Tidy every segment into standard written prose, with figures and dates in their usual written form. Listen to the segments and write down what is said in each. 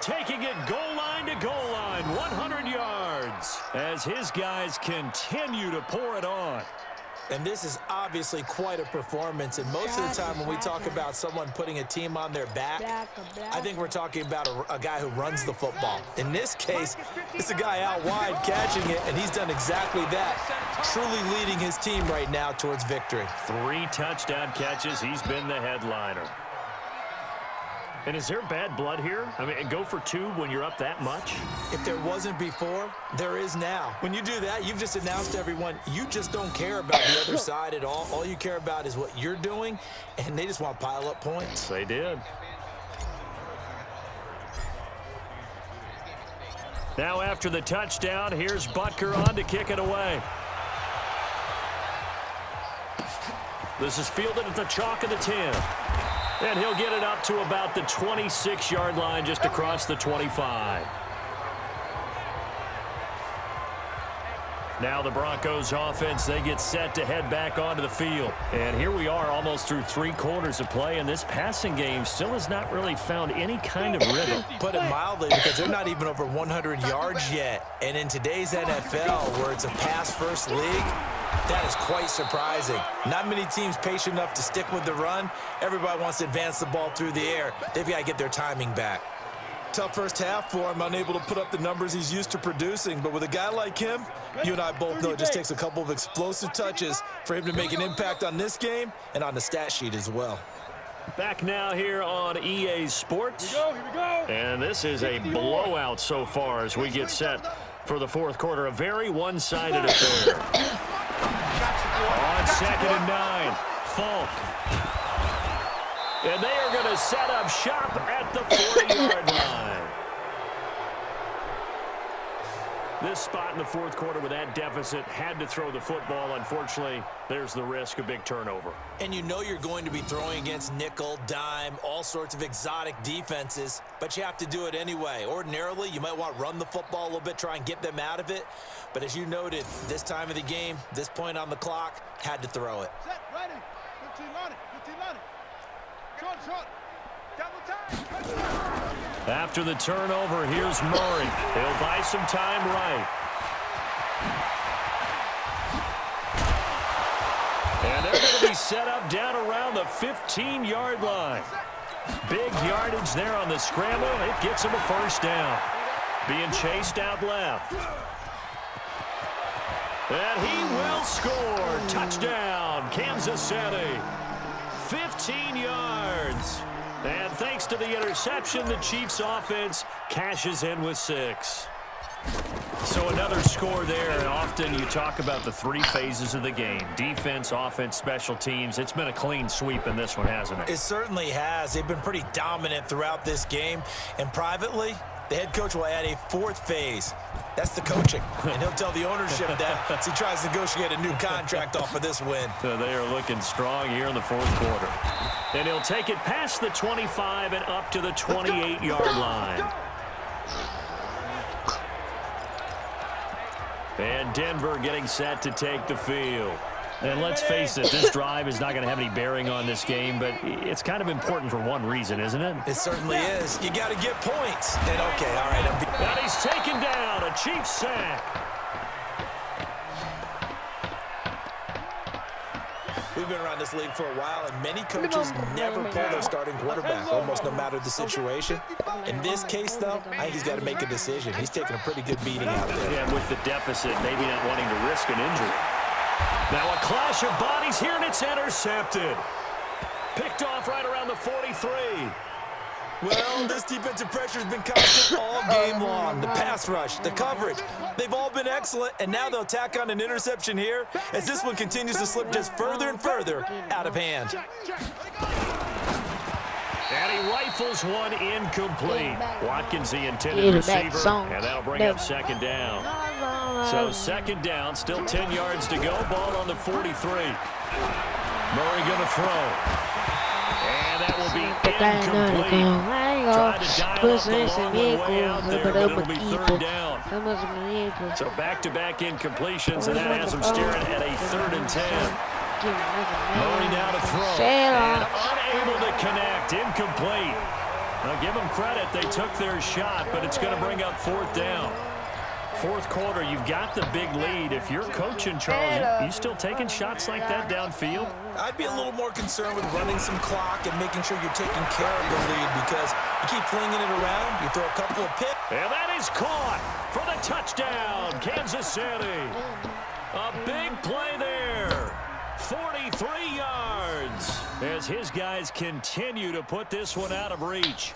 taking it goal line to goal line, 100 yards, as his guys continue to pour it on. And this is obviously quite a performance. And most of the time when we talk about someone putting a team on their back, I think we're talking about a guy who runs the football. In this case, it's a guy out wide catching it, and he's done exactly that, truly leading his team right now towards victory. 3 touchdown catches. He's been the headliner. And is there bad blood here? I mean, go for 2 when you're up that much? If there wasn't before, there is now. When you do that, you've just announced to everyone, you just don't care about the other side at all. All you care about is what you're doing, and they just want to pile up points. They did. Now after the touchdown, here's Butker on to kick it away. This is fielded at the chalk of the 10. And he'll get it up to about the 26-yard line, just across the 25. Now the Broncos offense, they get set to head back onto the field. And here we are almost through 3 quarters of play, and this passing game still has not really found any kind of rhythm. Put it mildly, because they're not even over 100 yards yet. And in today's NFL, where it's a pass-first league, that is quite surprising. Not many teams patient enough to stick with the run. Everybody wants to advance the ball through the air. They've got to get their timing back. Tough first half for him, unable to put up the numbers he's used to producing. But with a guy like him, you and I both know it just takes a couple of explosive touches for him to make an impact on this game and on the stat sheet as well. Back now here on EA Sports. Here we go. And this is a blowout so far as we get set for the 4th quarter. A very one-sided affair. On 2nd and 9, Falk. And they are going to set up shop at the 40-yard line. This spot in the 4th quarter with that deficit, had to throw the football. Unfortunately, there's the risk of big turnover. And you know you're going to be throwing against nickel, dime, all sorts of exotic defenses, but you have to do it anyway. Ordinarily, you might want to run the football a little bit, try and get them out of it. But as you noted, this time of the game, this point on the clock, had to throw it. Set, ready. 15 on it. 15 on it. Short. Double time. After the turnover, here's Murray. He'll buy some time right. And they're going to be set up down around the 15-yard line. Big yardage there on the scramble. It gets him a first down. Being chased out left. And he will score. Touchdown, Kansas City. 15 yards. And thanks to the interception, the Chiefs offense cashes in with 6. So another score there, and often you talk about the 3 phases of the game. Defense, offense, special teams. It's been a clean sweep in this one, hasn't it? It certainly has. They've been pretty dominant throughout this game. And privately, the head coach will add a 4th phase. That's the coaching. And he'll tell the ownership that as he tries to negotiate a new contract off of this win. So they are looking strong here in the 4th quarter. And he'll take it past the 25 and up to the 28-yard line. And Denver getting set to take the field. And let's face it, this drive is not going to have any bearing on this game, but it's kind of important for one reason, isn't it? It certainly is. You got to get points. And okay, all right. And he's taken down, a Chiefs sack. We've been around this league for a while, and many coaches never pull their starting quarterback, almost no matter the situation. In this case, though, I think he's got to make a decision. He's taking a pretty good beating out there. Yeah, with the deficit, maybe not wanting to risk an injury. Now a clash of bodies here, and it's intercepted. Picked off right around the 43. Well, this defensive pressure has been constant all game long. The pass rush, the coverage, they've all been excellent, and now they'll tack on an interception here as this one continues to slip just further and further out of hand. And he rifles one incomplete. Watkins, the intended receiver, and that'll bring up 2nd down. So 2nd down, still 10 yards to go. Ball on the 43. Murray going to throw. And that will be incomplete. Tried to dial up the long one way out there, but it'll be 3rd down. So back-to-back incompletions, and that has him staring at a 3rd and 10. Murray now to throw. And unable to connect. Incomplete. Now give them credit. They took their shot, but it's going to bring up 4th down. Fourth quarter, you've got the big lead. If you're coaching, Charles, you still taking shots like that downfield? I'd be a little more concerned with running some clock and making sure you're taking care of the lead, because you keep flinging it around, you throw a couple of picks. And that is caught for the touchdown, Kansas City. A big play there. 43 yards as his guys continue to put this one out of reach.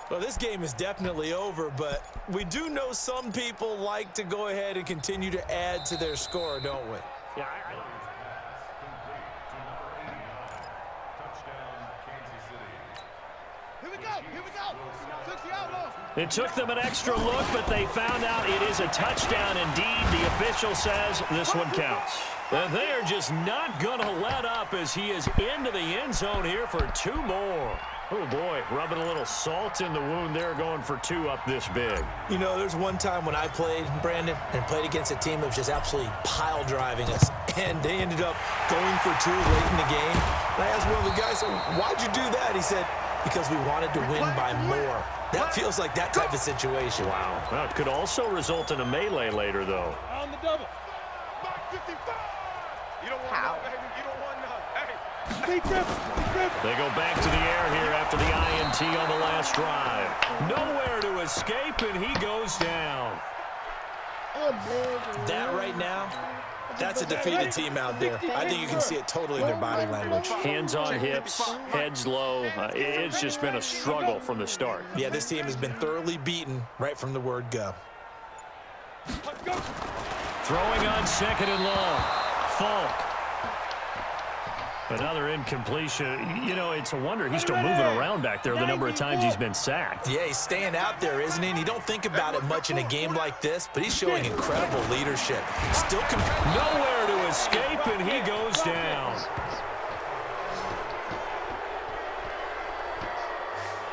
Well, this game is definitely over, but we do know some people like to go ahead and continue to add to their score, don't we? Yeah, Here we go. Here we go. Took the outlaws. it took them an extra look, but they found out it is a touchdown indeed. The official says this one counts. And they are just not going to let up as he is into the end zone here for 2 more. Oh, boy, rubbing a little salt in the wound there, going for 2 up this big. You know, there's one time when I played, Brandon, and played against a team that was just absolutely pile driving us, and they ended up going for 2 late in the game. And I asked one of the guys, why'd you do that? He said, because we wanted to win by more. That feels like that type of situation. Wow. Well, it could also result in a melee later, though. On the double. Back 55. You don't want none, baby. You don't want none. Hey. Keep dribbling. They go back to the air here after the INT on the last drive. Nowhere to escape, and he goes down. That right now, that's a defeated team out there. I think you can see it totally in their body language. Hands on hips, heads low. It's just been a struggle from the start. Yeah, this team has been thoroughly beaten right from the word go. Throwing on 2nd and long. Falk. Another incompletion. You know, it's a wonder he's still moving around back there the number of times he's been sacked. Yeah, he's staying out there, isn't he? And you don't think about it much in a game like this, but he's showing incredible leadership. Still nowhere to escape, and he goes down.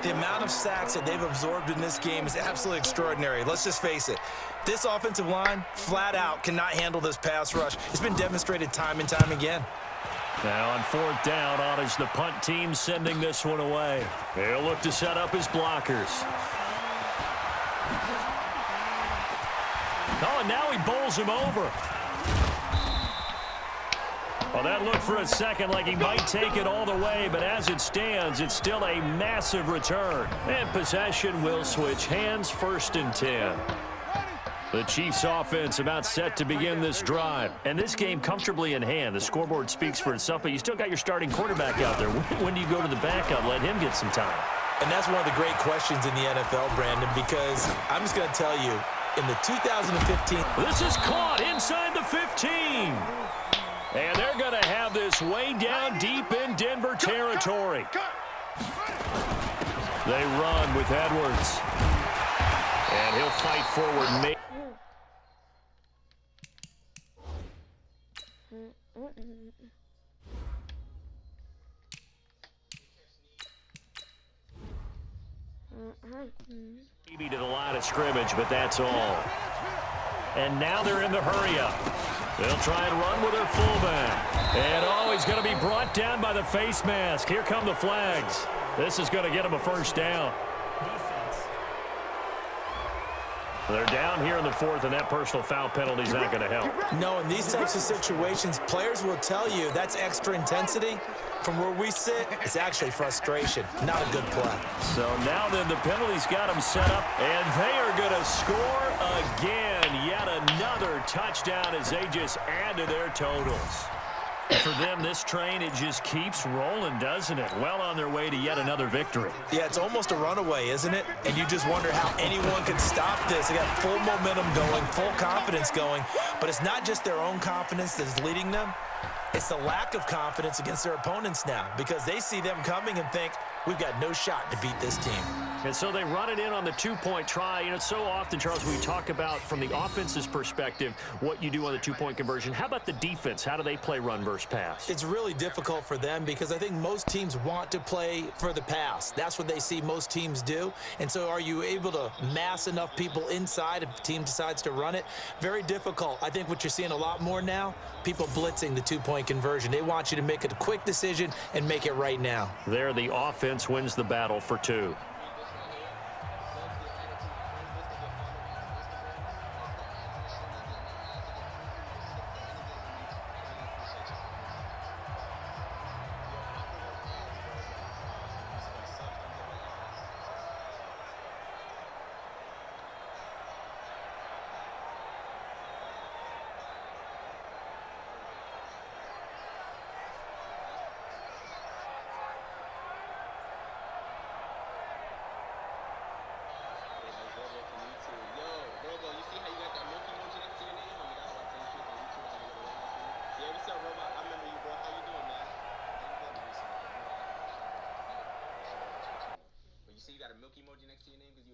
The amount of sacks that they've absorbed in this game is absolutely extraordinary. Let's just face it. This offensive line, flat out, cannot handle this pass rush. It's been demonstrated time and time again. Now on 4th down, on is the punt team sending this one away. They'll look to set up his blockers. Oh, and now he bowls him over. Well, that looked for a second like he might take it all the way, but as it stands, it's still a massive return. And possession will switch hands, 1st and 10. The Chiefs offense about set to begin this drive. And this game comfortably in hand. The scoreboard speaks for itself, but you still got your starting quarterback out there. When do you go to the backup? Let him get some time. And that's one of the great questions in the NFL, Brandon, because I'm just going to tell you, in the 2015... This is caught inside the 15. And they're going to have this way down deep in Denver territory. They run with Edwards. And he'll fight forward. Maybe to the line of scrimmage, but that's all. And now they're in the hurry-up. They'll try and run with their fullback. And he's going to be brought down by the face mask. Here come the flags. This is going to get him a 1st down. They're down here in the 4th, and that personal foul penalty is not going to help. No, in these types of situations, players will tell you that's extra intensity. From where we sit, it's actually frustration, not a good play. So now then the penalty's got them set up, and they are going to score again. Yet another touchdown as they just add to their totals. For them, this train, it just keeps rolling, doesn't it? Well on their way to yet another victory. Yeah, it's almost a runaway, isn't it? And you just wonder how anyone could stop this. They got full momentum going, full confidence going. But it's not just their own confidence that's leading them. It's the lack of confidence against their opponents now, because they see them coming and think, we've got no shot to beat this team. And so they run it in on the 2-point try. You know, so often, Charles, we talk about from the offense's perspective what you do on the 2-point conversion. How about the defense? How do they play run versus pass? It's really difficult for them because I think most teams want to play for the pass. That's what they see most teams do. And so are you able to mass enough people inside if the team decides to run it? Very difficult. I think what you're seeing a lot more now, people blitzing the 2-point conversion. They want you to make a quick decision and make it right now. There, the offense wins the battle for 2.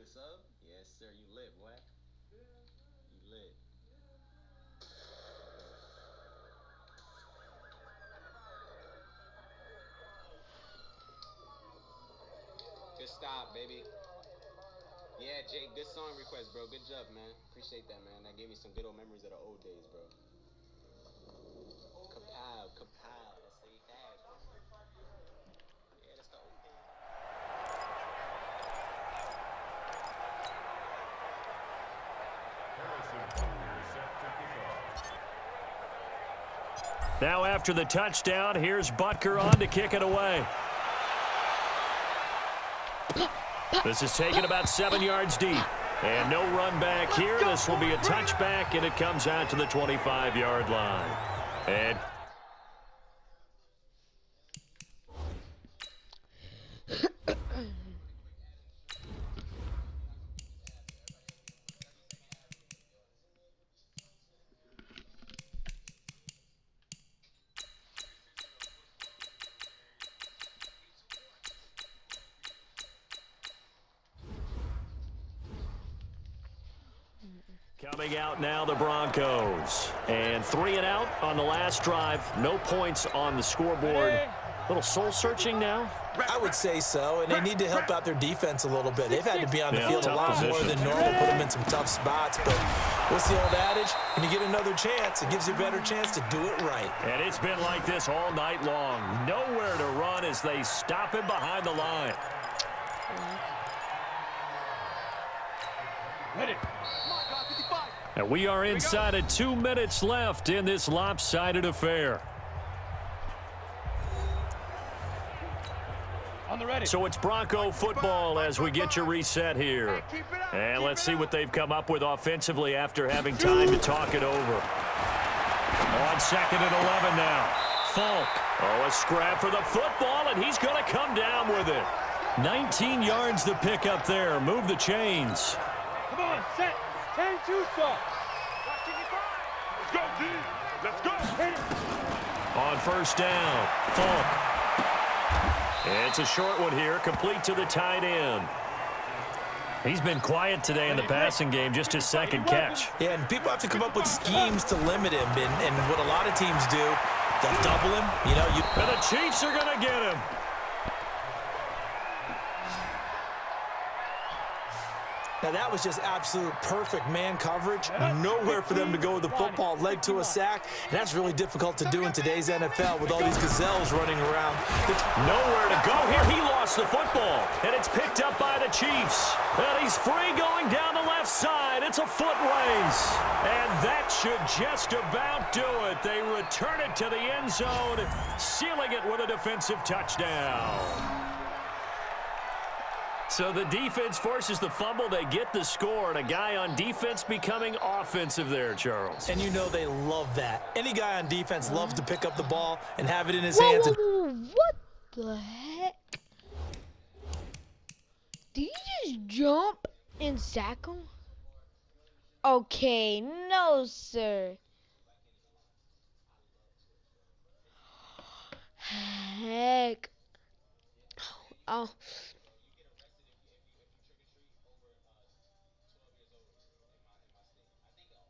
sub? Yes, sir. You lit, boy. You lit. Good stop, baby. Yeah, Jake, good song request, bro. Good job, man. Appreciate that, man. That gave me some good old memories of the old days, bro. Kapow, kapow. That's the cash, bro. Yeah, that's the old days. Now after the touchdown, here's Butker on to kick it away. This is taken about 7 yards deep. And no run back here. This will be a touchback, and it comes out to the 25-yard line. And coming out now, the Broncos. And 3 and out on the last drive. No points on the scoreboard. A little soul-searching now? I would say so, and they need to help out their defense a little bit. They've had to be on the field a lot more than normal, put them in some tough spots. But what's the old adage? When you get another chance, it gives you a better chance to do it right. And it's been like this all night long. Nowhere to run as they stop him behind the line. And we are inside of 2 minutes left in this lopsided affair. So it's Bronco football as we get your reset here. And let's see what they've come up with offensively after having time to talk it over. On 2nd and 11 now. Falk. Oh, a scrap for the football, and he's going to come down with it. 19 yards to pick up there. Move the chains. Come on, set. 10-2 stop. Let's go, team. Let's go. Hit it. On first down, Falk. It's a short one here, complete to the tight end. He's been quiet today in the passing game, just his second catch. Yeah, and people have to come up with schemes to limit him, and what a lot of teams do, they'll double him. And the Chiefs are going to get him. Now, that was just absolute perfect man coverage. Nowhere for them to go with the football. Led to a sack. And that's really difficult to do in today's NFL with all these gazelles running around. Nowhere to go here. He lost the football. And it's picked up by the Chiefs. And he's free going down the left side. It's a foot race. And that should just about do it. They return it to the end zone, sealing it with a defensive touchdown. So the defense forces the fumble. They get the score, and a guy on defense becoming offensive there, Charles. And you know they love that. Any guy on defense loves to pick up the ball and have it in his hands. What the heck? Did you just jump and sack him? Okay, no, sir. Heck. Oh.